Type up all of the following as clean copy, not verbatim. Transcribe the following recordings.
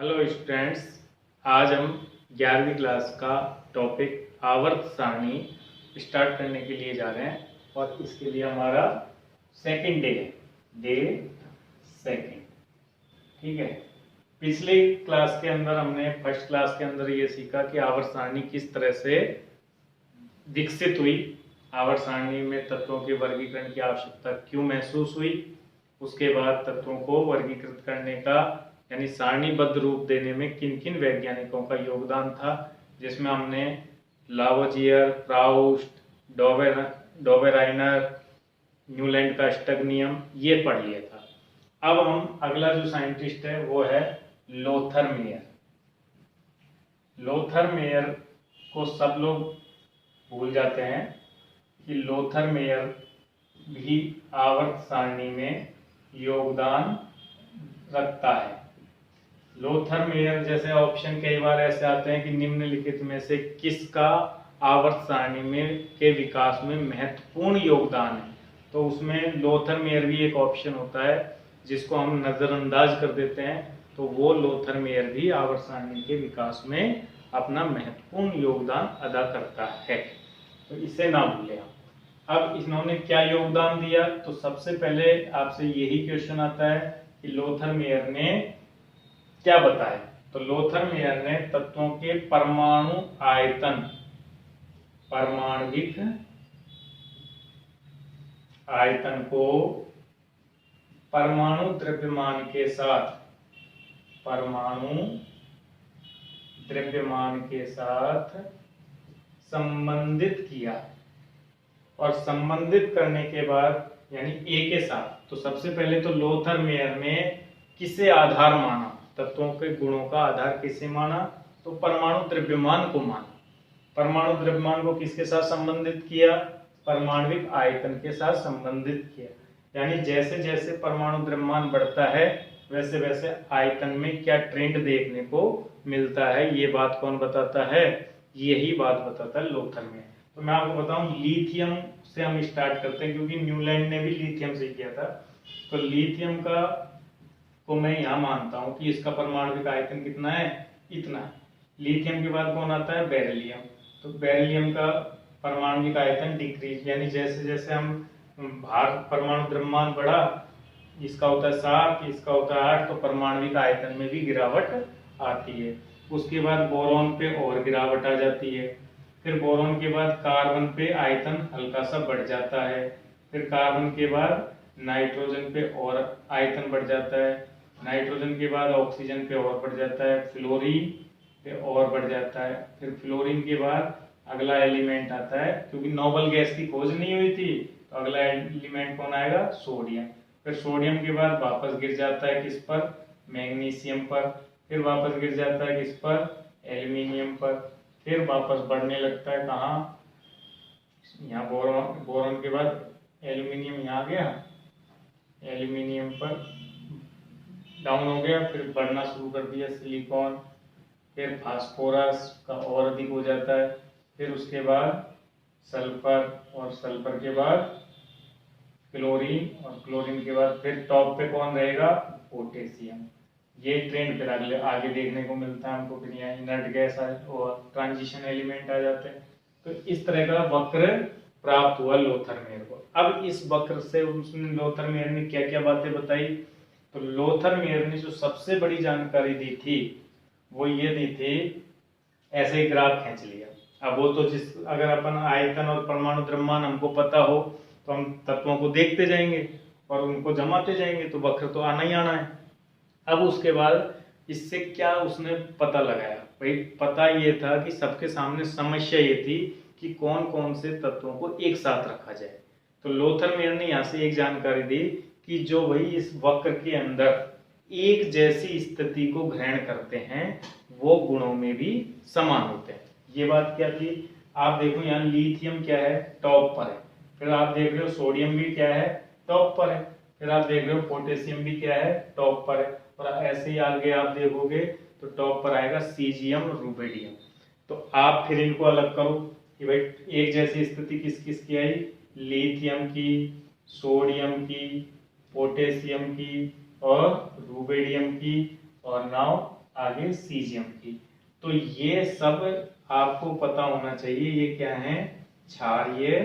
Hello students, आज हम 11वीं क्लास का टॉपिक आवर्त सारणी स्टार्ट करने के लिए जा रहे हैं और इसके लिए हमारा सेकंड डे है, डे सेकंड। ठीक है। पिछले क्लास के अंदर हमने फर्स्ट क्लास के अंदर ये सीखा कि आवर्त सारणी किस तरह से विकसित हुई, आवर्त सारणी में तत्वों के वर्गीकरण की आवश्यकता क्यों महसूस हुई, उसके बाद तत्वों को वर्गीकृत करने का यानी सारणीबद्ध रूप देने में किन किन वैज्ञानिकों का योगदान था, जिसमें हमने लावोजियर, प्राउस्ट, डोबेराइनर, न्यूलैंड का स्टग नियम ये पढ़ लिया था। अब हम अगला जो साइंटिस्ट है वो है लोथर मेयर। लोथर मेयर को सब लोग भूल जाते हैं कि लोथर मेयर भी आवर्त सारणी में योगदान रखता है। लोथर मेयर जैसे ऑप्शन कई बार ऐसे आते हैं कि निम्नलिखित में से किसका आवर्त सारणी में के विकास में महत्वपूर्ण योगदान है, तो उसमें लोथर मेयर भी एक ऑप्शन होता है जिसको हम नजरअंदाज कर देते हैं, तो वो लोथर मेयर भी आवर्त सारणी के विकास में अपना महत्वपूर्ण योगदान अदा करता है, तो इसे ना भूलें आप। अब इन्होंने क्या योगदान दिया, तो सबसे पहले आपसे यही क्वेश्चन आता है कि लोथर मेयर ने क्या बताया। तो लोथर मेयर ने तत्वों के परमाणु आयतन, परमाणविक आयतन को परमाणु द्रव्यमान के साथ, परमाणु द्रव्यमान के साथ संबंधित किया, और संबंधित करने के बाद यानी ए के साथ, तो सबसे पहले तो लोथर मेयर ने किसे आधार माना, तत्वों के गुणों का आधार किसे माना, तो परमाणु द्रव्यमान को माना। परमाणु द्रव्यमान को किसके साथ संबंधित किया, परमाणविक आयतन के साथ संबंधित किया। यानी जैसे जैसे परमाणु द्रव्यमान बढ़ता है वैसे वैसे आयतन में क्या ट्रेंड देखने को मिलता है, ये बात कौन बताता है, यही बात बताता है लोथर मेयर। तो मैं आपको बताऊं, लिथियम से हम स्टार्ट करते हैं क्योंकि न्यूलैंड ने भी लिथियम से किया था। तो लिथियम का को मैं यहाँ मानता हूँ कि इसका परमाणविक आयतन कितना है, इतना। लिथियम के बाद कौन आता है, बेरिलियम। तो बेरिलियम का परमाणविक आयतन डिक्रीज, यानी जैसे जैसे हम भार परमाणु द्रव्यमान बढ़ा, इसका होता है 7, इसका होता है 8, तो परमाणविक आयतन में भी गिरावट आती है। उसके बाद बोरॉन पे और गिरावट आ जाती है। फिर बोरॉन के बाद कार्बन पे आयतन हल्का सा बढ़ जाता है। फिर कार्बन के बाद नाइट्रोजन पे और आयतन बढ़ जाता है। नाइट्रोजन के बाद ऑक्सीजन पे और बढ़ जाता है, फ्लोरीन पे और बढ़ जाता है। फिर फ्लोरीन के बाद अगला एलिमेंट आता है, क्योंकि नोबल गैस की खोज नहीं हुई थी तो अगला एलिमेंट कौन आएगा, सोडियम। फिर सोडियम के बाद वापस गिर जाता है किस पर, मैग्नीशियम पर। फिर वापस गिर जाता है किस पर, एल्यूमिनियम पर। फिर वापस बढ़ने लगता है कहाँ, यहाँ बोरॉन, बोरॉन के बाद एल्यूमिनियम यहाँ आ गया, एल्यूमिनियम पर डाउन हो गया, फिर बढ़ना शुरू कर दिया सिलिकॉन। फिर फास्फोरस का और अधिक हो जाता है। फिर उसके बाद सल्फर, और सल्फर के बाद क्लोरीन, और क्लोरीन के बाद फिर टॉप पे कौन रहेगा, पोटेशियम। ये ट्रेंड फिर अगले आगे देखने को मिलता है हमको। फिर यहाँ इनर्ट गैस और ट्रांजिशन एलिमेंट आ जाते हैं। तो इस तरह का वक्र प्राप्त हुआ लोथर मेयर को। अब इस वक्र से उसने लोथर मेयर ने क्या क्या बातें बताई, तो लोथर मेयर ने जो सबसे बड़ी जानकारी दी थी वो ये दी थी, ऐसे ही ग्राफ खींच लिया। अब वो तो जिस अगर अपन आयतन और परमाणु द्रव्यमान हमको पता हो तो हम तत्वों को देखते जाएंगे और उनको जमाते जाएंगे, तो वक्र तो आना ही आना है। अब उसके बाद इससे क्या उसने पता लगाया, भाई पता ये था कि सबके सामने समस्या ये थी कि कौन कौन से तत्वों को एक साथ रखा जाए। तो लोथर मेयर ने यहाँ से एक जानकारी दी कि जो वही इस वक्र के अंदर एक जैसी स्थिति को ग्रहण करते हैं वो गुणों में भी समान होते हैं। ये बात क्या थी, आप देखो यहाँ लिथियम क्या है, टॉप पर है। फिर आप देख रहे हो सोडियम भी क्या है, टॉप पर है। फिर आप देख रहे हो पोटेशियम भी क्या है, टॉप पर है। और ऐसे ही आगे आप देखोगे तो टॉप पर आएगा सीजियम, रुबिडियम। तो आप फिर इनको अलग करो कि भाई एक जैसी स्थिति किस किस की आई, लिथियम की, सोडियम की, पोटेशियम की और रुबिडियम की, और नाउ आगे सीजियम की। तो ये सब आपको पता होना चाहिए। ये क्या है? क्षारीय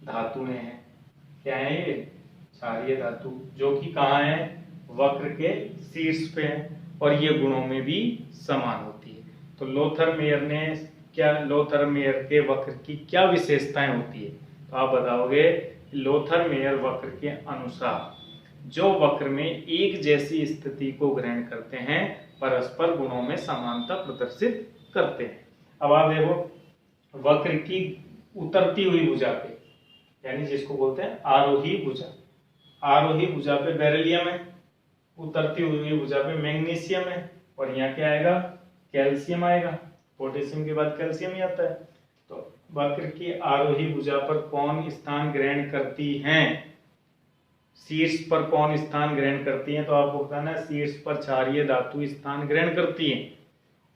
धातुएं हैं। क्या है ये? क्षारीय धातु, जो कि कहाँ है? वक्र के शीर्ष पे है और ये गुणों में भी समान होती है। तो लोथर मेयर के वक्र की क्या विशेषताएं होती है? तो आप बताओगे लोथर मेयर वक्र के अनुसार जो वक्र में एक जैसी स्थिति को ग्रहण करते हैं परस्पर गुणों में समानता प्रदर्शित करते हैं। अब आप देखो वक्र की उतरती हुई भुजा पे, यानी जिसको बोलते हैं आरोही भुजा, आरोही भुजा पे बेरिलियम है, उतरती हुई भुजा पे मैग्नीशियम है, और यहाँ क्या आएगा? कैल्शियम आएगा। पोटेशियम के बाद कैल्शियम ही आता है। तो वक्र की आरोही भुजा पर कौन स्थान ग्रहण करती हैं? शीर्ष पर कौन स्थान ग्रहण करती हैं? तो आपको बताना है शीर्ष पर क्षारीय धातु स्थान ग्रहण करती है,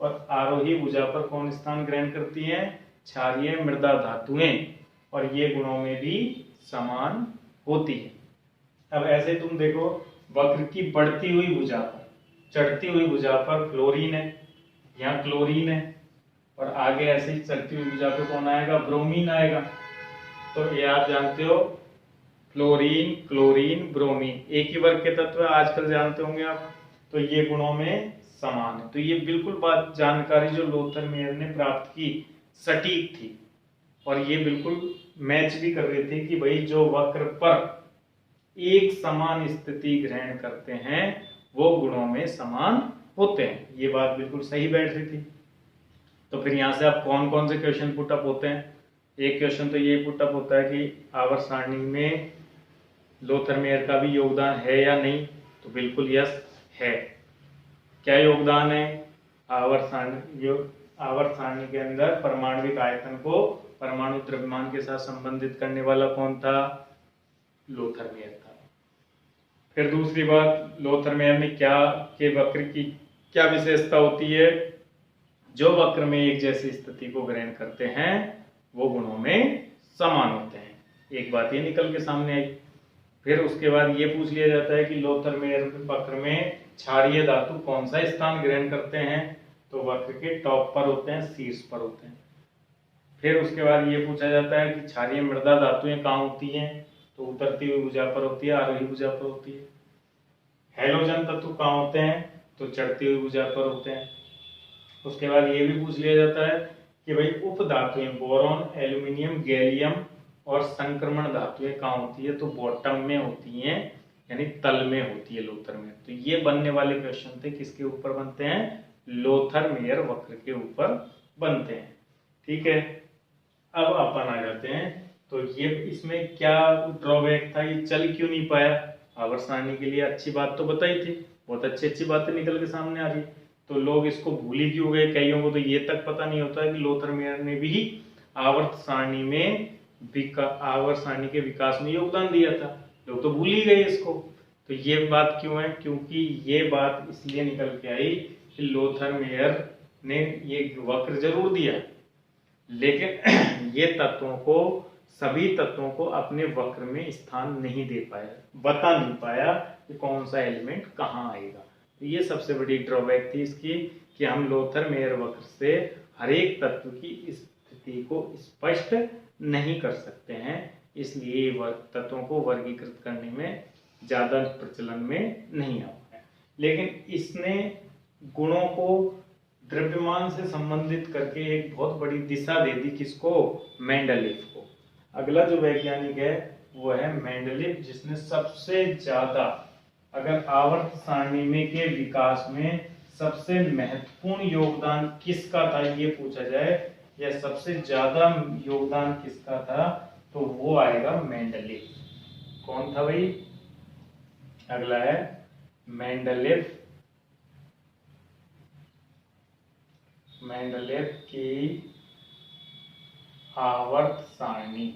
और आरोही भुजा पर कौन स्थान ग्रहण करती हैं? क्षारीय मृदा धातुएं, और ये गुणों में भी समान होती है। अब ऐसे तुम देखो वक्र की बढ़ती हुई भुजा पर, चढ़ती हुई भुजा पर फ्लोरीन है, यहाँ क्लोरीन है, और आगे ऐसे ही चढ़ती हुई भुजा पे कौन आएगा? ब्रोमीन आएगा। तो ये आप जानते हो फ्लोरीन, क्लोरीन, ब्रोमीन एक ही वर्ग के तत्व आजकल जानते होंगे आप। तो ये गुणों में समान है। तो ये बिल्कुल बात जानकारी जो लोथर मेयर ने प्राप्त की सटीक थी, और ये बिल्कुल मैच भी कर रहे थे कि भाई जो वक्र पर एक समान स्थिति ग्रहण करते हैं वो गुणों में समान होते हैं। ये बात बिल्कुल सही बैठ रही थी। तो फिर यहाँ से आप कौन कौन से क्वेश्चन पुटअप होते हैं? एक क्वेश्चन तो ये पुटअप होता है कि आवर्त सारणी में लोथर मेयर का भी योगदान है या नहीं? तो बिल्कुल यस है। क्या योगदान है? आवर्त सारणी के अंदर परमाणविक आयतन को परमाणु द्रव्यमान के साथ संबंधित करने वाला कौन था? लोथर मेयर था। फिर दूसरी बात, लोथर मेयर ने वक्र की क्या विशेषता होती है? जो वक्र में एक जैसी स्थिति को ग्रहण करते हैं वो गुणों में समान होते हैं। एक बात ये निकल के सामने आई। फिर उसके बाद ये पूछ लिया जाता है कि लोथर मेयर वक्र में क्षारीय धातु कौन सा स्थान ग्रहण करते हैं? तो वक्र के टॉप पर होते हैं, शीर्ष पर होते हैं। फिर उसके बाद ये पूछा जाता है कि क्षारीय मृदा धातुएं कहाँ होती हैं? तो उतरती हुई भुजा पर होती है, आरोही भुजा पर होती है। हैलोजन तत्व कहाँ होते हैं? तो चढ़ती हुई भुजा पर होते हैं। उसके बाद ये भी पूछ लिया जाता है कि भाई उप धातुएं बोरॉन, एल्यूमिनियम, गैलियम और संक्रमण धातुएं कहाँ होती है? तो बॉटम में होती हैं, यानी तल में होती है लोथर मेयर। तो ये बनने वाले क्वेश्चन थे किसके ऊपर बनते हैं? लोथर मेयर वक्र के ऊपर बनते हैं। ठीक है, अब अपन आ जाते हैं तो ये इसमें क्या ड्रॉबैक था? ये चल क्यों नहीं पाया? आवर्त सारणी के लिए अच्छी बात तो बताई थी, बहुत अच्छी अच्छी बातें निकल के सामने आ रही, तो लोग इसको भूल ही क्यों गए? कईयों को तो ये तक पता नहीं होता है कि लोथर मेयर ने भी आवर्त सारणी के विकास में योगदान दिया था। लोग तो भूल ही गए इसको। तो ये बात क्यों है? क्योंकि ये बात इसलिए निकल के आई कि लोथर मेयर ने ये वक्र जरूर दिया, लेकिन ये सभी तत्वों को अपने वक्र में स्थान नहीं दे पाया, बता नहीं पाया कि कौन सा एलिमेंट कहाँ आएगा। तो ये सबसे बड़ी ड्रॉबैक थी इसकी कि हम लोथर मेयर वक्र से हर एक तत्व की स्थिति को स्पष्ट नहीं कर सकते हैं, इसलिए तत्वों को वर्गीकृत करने में ज्यादा प्रचलन में नहीं आता है। लेकिन इसने गुणों को द्रव्यमान से संबंधित करके एक बहुत बड़ी दिशा दे दी। किसको? मेंडलीफ को। अगला जो वैज्ञानिक है वो है मेंडलीफ, जिसने सबसे ज्यादा, अगर आवर्त सारणी में के विकास में सबसे महत्वपूर्ण योगदान किसका था ये पूछा जाए, या सबसे ज्यादा योगदान किसका था, तो वो आएगा मेंडलीफ। कौन था भाई? अगला है मेंडलीफ। मेंडलीफ की आवर्त सारणी।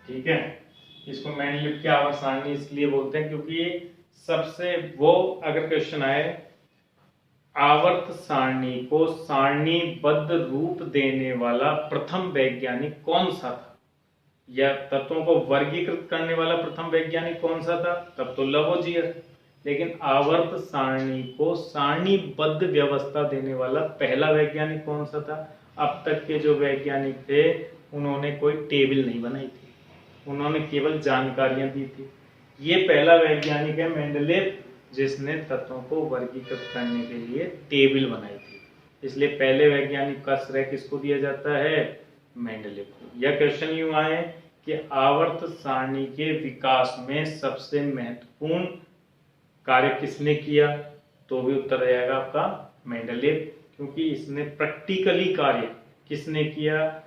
ठीक है, इसको मेंडलीफ की आवर्त सारणी इसलिए बोलते हैं क्योंकि सबसे वो, अगर क्वेश्चन आए आवर्त सारणी को सारणीबद्ध रूप देने वाला प्रथम वैज्ञानिक कौन सा था, या तत्वों को वर्गीकृत करने वाला प्रथम वैज्ञानिक कौन सा था, तब तो लवोजियर। लेकिन आवर्त सारणी को सारणीबद्ध व्यवस्था देने वाला पहला वैज्ञानिक कौन सा था? अब तक के जो वैज्ञानिक थे उन्होंने कोई टेबल नहीं बनाई थी, उन्होंने केवल जानकारियां दी थी। ये पहला वैज्ञानिक है मेंडलीव जिसने तत्वों को वर्गीकृत करने के लिए टेबल बनाई थी। इसलिए पहले वैज्ञानिक का श्रेय किसको दिया जाता है? मेंडलीव को। यह क्वेश्चन यूं आए कि आवर्त सारणी के विकास में सबसे महत्वपूर्ण कार्य किसने किया, तो भी उत्तर रहेगा आपका मेंडलीव, क्योंकि इसने प्रैक्टिकली कार्य किसने किया,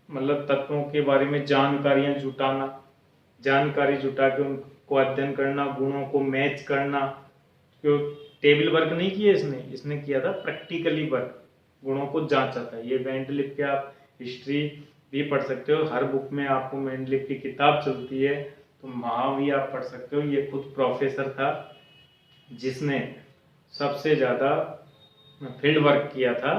मतलब तत्वों के बारे में जानकारियां जुटाना, जानकारी जुटा के उनको अध्ययन करना, गुणों को मैच करना। क्यों टेबल वर्क नहीं किया इसने किया था प्रैक्टिकली वर्क, गुणों को जांचा था। ये मेंडलीव की आप हिस्ट्री भी पढ़ सकते हो, हर बुक में आपको मेंडलीव की किताब चलती है, तो वहां भी आप पढ़ सकते हो। ये खुद प्रोफेसर था जिसने सबसे ज्यादा फील्ड वर्क किया था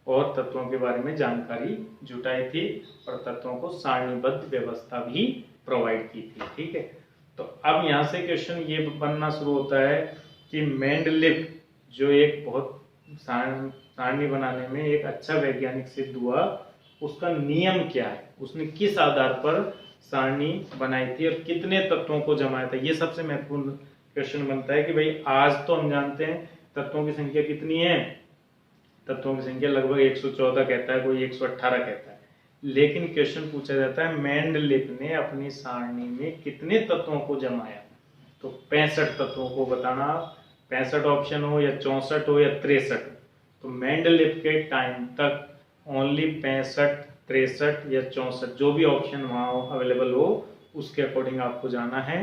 और तत्वों के बारे में जानकारी जुटाई थी और तत्वों को सारणीबद्ध व्यवस्था भी प्रोवाइड की थी। ठीक है, तो अब यहाँ से क्वेश्चन ये बनना शुरू होता है कि मेंडलीव जो एक बहुत सारणी बनाने में एक अच्छा वैज्ञानिक सिद्ध हुआ, उसका नियम क्या है, उसने किस आधार पर सारणी बनाई थी और कितने तत्वों को जमाया था। ये सबसे महत्वपूर्ण क्वेश्चन बनता है कि भाई आज तो हम जानते हैं तत्वों की संख्या कितनी है, तत्वों की संख्या लगभग 114 कहता है, कोई 118 कहता है, लेकिन क्वेश्चन पूछा जाता है मेंडलीव ने अपनी सारणी में कितने तत्वों को जमाया, तो 65 तत्वों को बताना। 65 ऑप्शन हो या 64 हो या 63, तो मेंडलीव के टाइम तक ओनली 65, 63 या 64 जो भी ऑप्शन वहां अवेलेबल हो उसके अकॉर्डिंग आपको जाना है।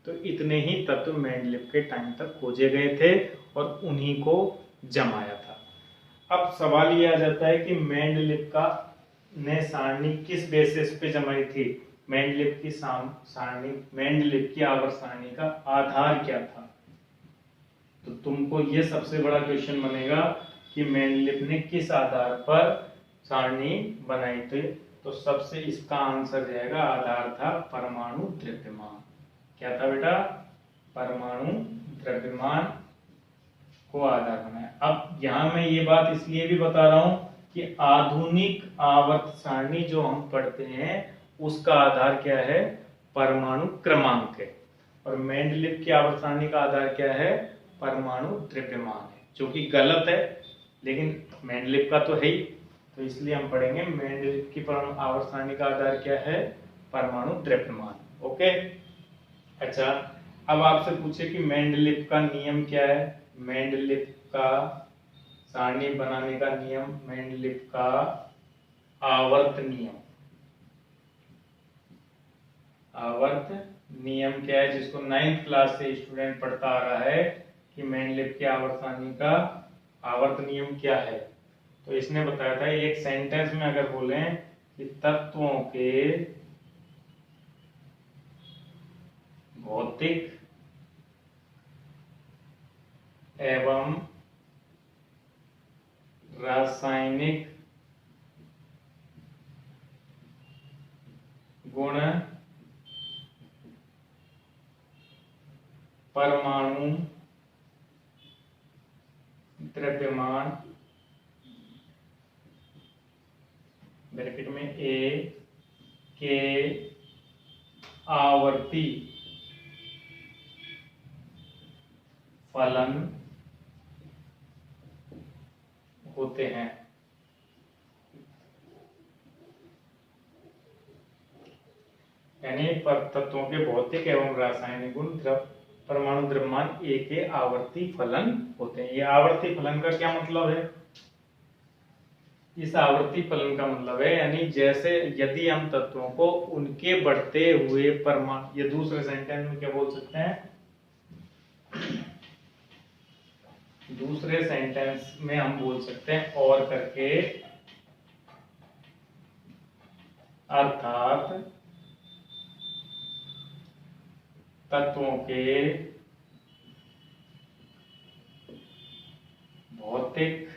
तो इतने ही तत्व मेंडलीव के टाइम तक खोजे गए थे और उन्हीं को जमाया था। अब सवाल ये आ जाता है कि मेंडलीव का ने सारणी किस बेसिस पे जमाई थी, मेंडलीव की सारणी, मेंडलीव की आवर्त सारणी का आधार क्या था। तो तुमको ये सबसे बड़ा क्वेश्चन बनेगा कि मेंडलीव ने किस आधार पर सारणी बनाई थी। तो सबसे इसका आंसर रहेगा, आधार था परमाणु द्रव्यमान। क्या था बेटा? परमाणु द्रव्यमान को आधार बनाया। अब यहां मैं ये बात इसलिए भी बता रहा हूं कि आधुनिक आवर्त सारणी जो हम पढ़ते हैं उसका आधार क्या है? परमाणु क्रमांक है, और मेंडलीव की आवर्त सारणी का आधार क्या है? परमाणु द्रव्यमान है, जो कि गलत है, लेकिन मेंडलीव का तो है ही, तो इसलिए हम पढ़ेंगे मेंडलीव की आवर्त सारणी का आधार क्या है? परमाणु द्रव्यमान। ओके, अच्छा, अब आपसे पूछे कि मेंडलीव का नियम क्या है। मेंडलीव का सारणी बनाने का नियम, मेंडलीव का आवर्त नियम, आवर्त नियम क्या है, जिसको 9th क्लास से स्टूडेंट पढ़ता आ रहा है कि मेंडलीव के आवर्त सारणी का आवर्त नियम क्या है। तो इसने बताया था, एक सेंटेंस में अगर बोले कि तत्वों के भौतिक एवं रासायनिक गुण परमाणु द्रव्यमान ब्रैकेट में ए के आवर्ती फलन होते हैं। यानी तत्वों के भौतिक एवं रासायनिक गुण परमाणु द्रव्यमान ए के आवर्ती फलन होते हैं। ये आवर्ती फलन का क्या मतलब है? इस आवर्ती फलन का मतलब है, यानी जैसे यदि हम तत्वों को उनके बढ़ते हुए परमाणु, ये दूसरे सेंटेंस में क्या बोल सकते हैं, दूसरे सेंटेंस में हम बोल सकते हैं और करके, अर्थात तत्वों के भौतिक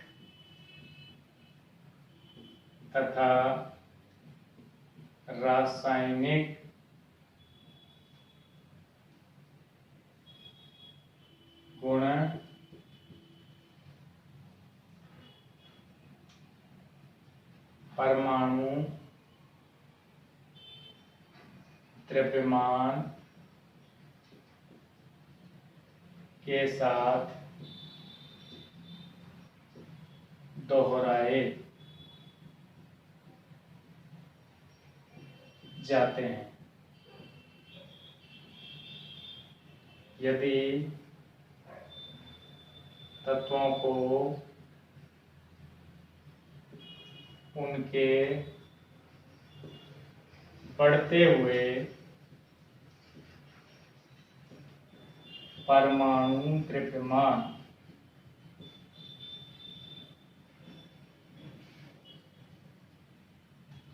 तथा रासायनिक गुण परमाणु द्रव्यमान के साथ दोहराए जाते हैं। यदि तत्वों को उनके बढ़ते हुए परमाणु द्रव्यमान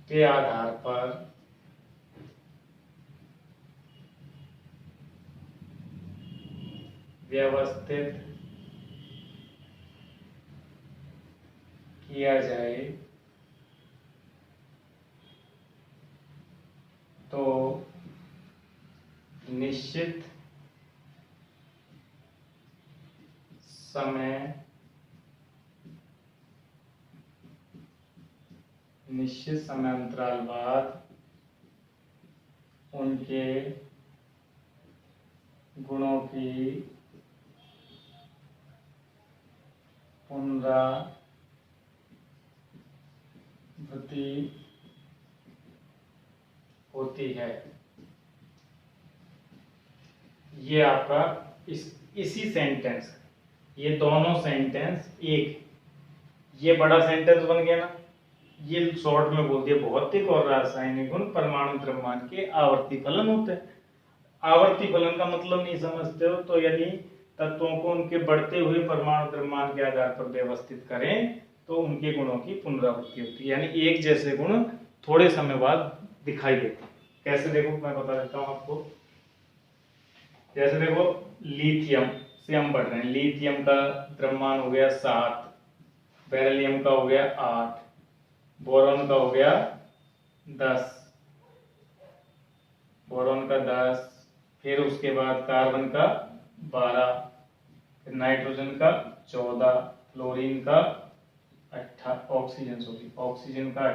के आधार पर व्यवस्थित किया जाए तो निश्चित समयांतराल बाद उनके गुणों की पुनरावृत्ति होती है। ये आपका इसी सेंटेंस, ये दोनों सेंटेंस एक, ये बड़ा सेंटेंस बन गया ना, ये शॉर्ट में बोल दिया भौतिक और रासायनिक गुण परमाणु द्रव्यमान के आवर्ती फलन होते हैं। आवर्ती फलन का मतलब नहीं समझते हो तो यदि तत्वों को उनके बढ़ते हुए परमाणु द्रव्यमान के आधार पर व्यवस्थित करें तो उनके गुणों की पुनरावृत्ति होती है, यानी एक जैसे गुण थोड़े समय बाद दिखाई देते हैं। कैसे देखो, मैं बता देता हूं आपको। जैसे देखो, लिथियम से हम बढ़ रहे हैं, लिथियम का द्रव्यमान हो गया 7, बेरिलियम का हो गया 8, बोरॉन का हो गया 10, बोरॉन का 10, फिर उसके बाद कार्बन का 12, फिर नाइट्रोजन का 14, फ्लोरीन का 18, ऑक्सीजन का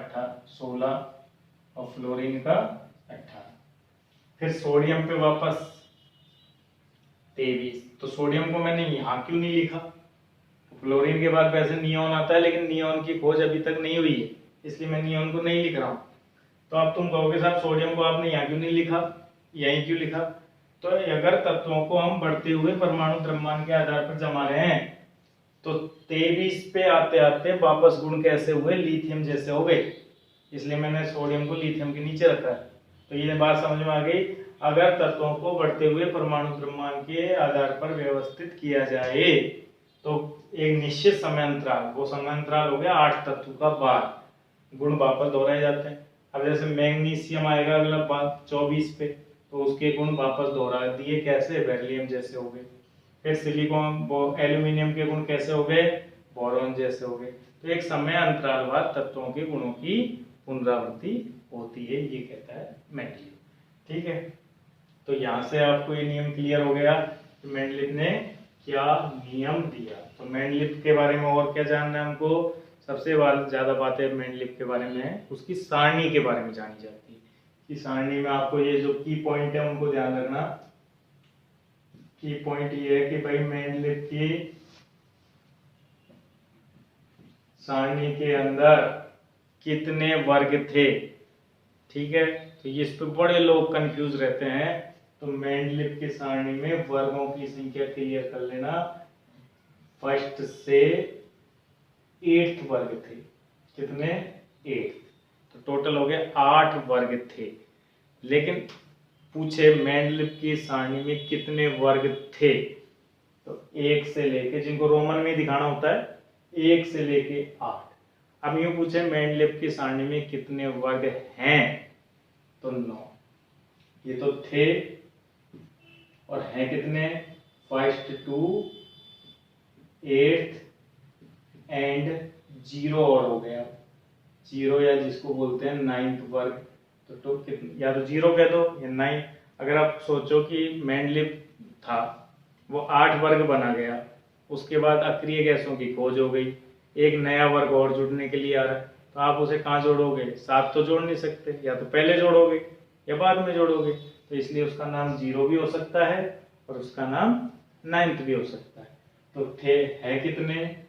16 और फ्लोरीन का 18। फिर सोडियम पे वापस 23। तो सोडियम को मैंने यहाँ क्यों नहीं लिखा? फ्लोरीन के बाद वैसे नियॉन आता है, लेकिन नियॉन की खोज अभी तक नहीं हुई है, इसलिए मैं नियॉन को नहीं लिख रहा हूँ। तो अब तुम कहोगे साहब सोडियम को आपने यहाँ क्यों नहीं लिखा, यहीं क्यों लिखा? तो अगर तत्वों को हम बढ़ते हुए परमाणु द्रव्यमान के आधार पर जमा रहे हैं तो 23 पे आते आते वापस गुण कैसे हुए, लिथियम जैसे हो गए, इसलिए मैंने सोडियम को लिथियम के नीचे रखा है। तो ये बात समझ में आ गई। अगर तत्वों को बढ़ते हुए परमाणु द्रव्यमान के आधार पर व्यवस्थित किया जाए तो एक निश्चित समयांतराल, वो समयांतराल हो गया 8 तत्व का बाद, गुण वापस दोहराए जाते हैं। अब जैसे मैग्नीशियम आएगा अगला बात 24 पे, तो उसके गुण वापस दोहरा दिए, कैसे, बेरिलियम जैसे हो गए। फिर सिलिकॉन, वो एल्यूमिनियम के गुण कैसे हो गए, बोरॉन जैसे हो गए। तो एक समय अंतराल बाद तत्वों के गुणों की पुनरावृत्ति होती है, ये कहता है मेंडलीव। ठीक है, तो यहाँ से आपको ये नियम क्लियर हो गया कि मेंडलीव ने क्या नियम दिया। तो मेंडलीव के बारे में और क्या जानना है हमको? सबसे ज्यादा बातें मेंडलीव के बारे में उसकी सारणी के बारे में जानी जाती है कि सारणी में आपको ये जो की पॉइंट है उनको ध्यान रखना। की पॉइंट ये है कि भाई मेंडलीव की सारणी के अंदर कितने वर्ग थे। ठीक है, तो इस पे बड़े लोग कंफ्यूज रहते हैं। तो मेंडलीव की सारणी में वर्गों की संख्या क्लियर कर लेना, फर्स्ट से 8th वर्ग थे। कितने? 8। तो टोटल हो गए 8 वर्ग थे। लेकिन पूछे मेंडलीव की सारणी में कितने वर्ग थे, तो 1 से लेके, जिनको रोमन में दिखाना होता है, 1 से लेके 8। अब यूं पूछे मेंडलीव की सारणी में कितने वर्ग हैं, तो 9। ये तो थे और हैं कितने, फर्स्ट टू 8th एंड 0 और हो गया, 0 या जिसको बोलते हैं 9th वर्ग, तो टू या तो 0 कह दो या 9। अगर आप सोचो कि मेंडलिप था वो 8 वर्ग बना गया, उसके बाद अक्रिय गैसों की खोज हो गई, एक नया वर्ग और जुड़ने के लिए आ रहा है, तो आप उसे कहाँ जोड़ोगे? 7 तो जोड़ नहीं सकते, या तो पहले जोड़ोगे या बाद में जोड़ोगे, तो इसलिए उसका नाम 0 भी हो सकता है और उसका नाम 9th भी हो सकता है। तो थे है कितने?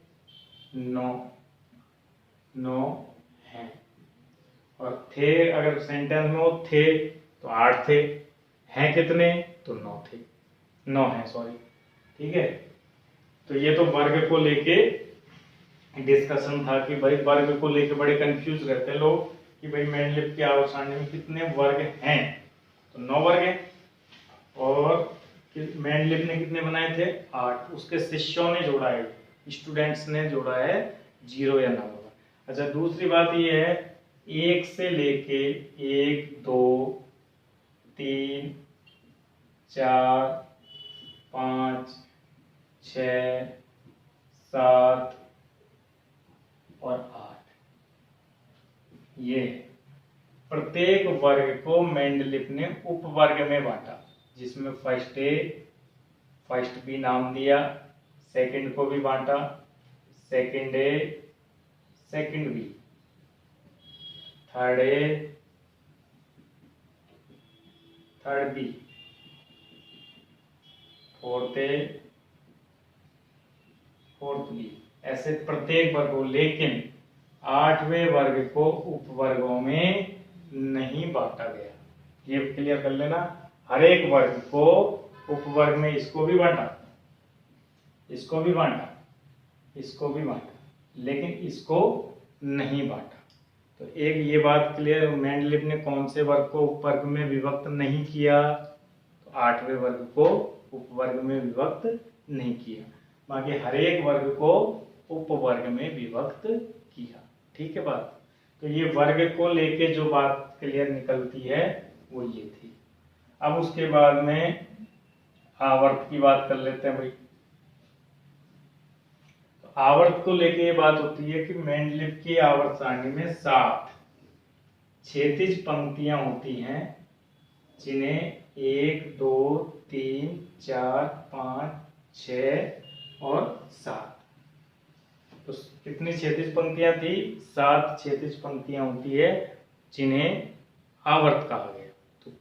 9 हैं। और थे अगर सेंटेंस में हो थे तो 8 थे, हैं कितने? तो 9 थे, 9 हैं, सॉरी। ठीक है, तो ये तो वर्ग को लेके डिस्कशन था कि भाई वर्ग को लेके बड़े कंफ्यूज रहते हैं लोग कि भाई मेंडलिप की आवर्त सारणी में कितने वर्ग हैं। तो 9 वर्ग हैं। और मेंडलिप ने कितने बनाए थे? 8। उसके शिष्यों ने जोड़ा है, स्टूडेंट्स ने जोड़ा है 0 या 9। अच्छा, दूसरी बात ये है 1 से लेके 1 2 3 4 5 6 7 और 8, ये प्रत्येक वर्ग को मेंडलिप ने उपवर्ग में बांटा, जिसमें फर्स्ट बी नाम दिया, सेकंड को भी बांटा, second A, second B, third A, third B, fourth A, fourth B, ऐसे प्रत्येक वर्ग को। लेकिन 8वें वर्ग को उपवर्गों में नहीं बांटा गया। ये क्लियर कर लेना, हर एक वर्ग को उपवर्ग में इसको भी बांटा, इसको भी बांटा, इसको भी बांटा, लेकिन इसको नहीं बांटा। तो एक ये बात क्लियर, मेंडलिप ने कौन से वर्ग को उपवर्ग में विभक्त नहीं किया? तो 8वें वर्ग को उपवर्ग में विभक्त नहीं किया, बाकी हर एक वर्ग को उपवर्ग में विभक्त किया। ठीक है बात। तो ये वर्ग को लेके जो बात क्लियर निकलती है वो ये थी। अब उसके बाद में आवर्त की बात कर लेते हैं भाई। तो आवर्त को लेके ये बात होती है कि मेंडलिप की आवर्त सारणी में 7 क्षैतिज पंक्तियां होती हैं, जिन्हें 1 2 3 4 5 6 और 7। तो कितनी क्षैतिज पंक्तियां थी? 7 क्षैतिज पंक्तियां होती है, जिन्हें आवर्त कहा गया। तो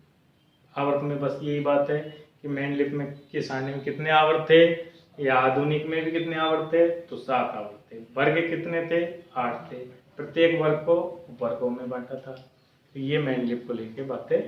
आवर्त में बस यही बात है कि मेंडलिप में की सारणी में कितने आवर्त थे, या आधुनिक में भी कितने आवर्त थे? तो 7 आवर्त थे। वर्ग कितने थे? 8 थे। प्रत्येक वर्ग को वर्गों में बांटा था। तो ये मेंडलिप को लेके बातें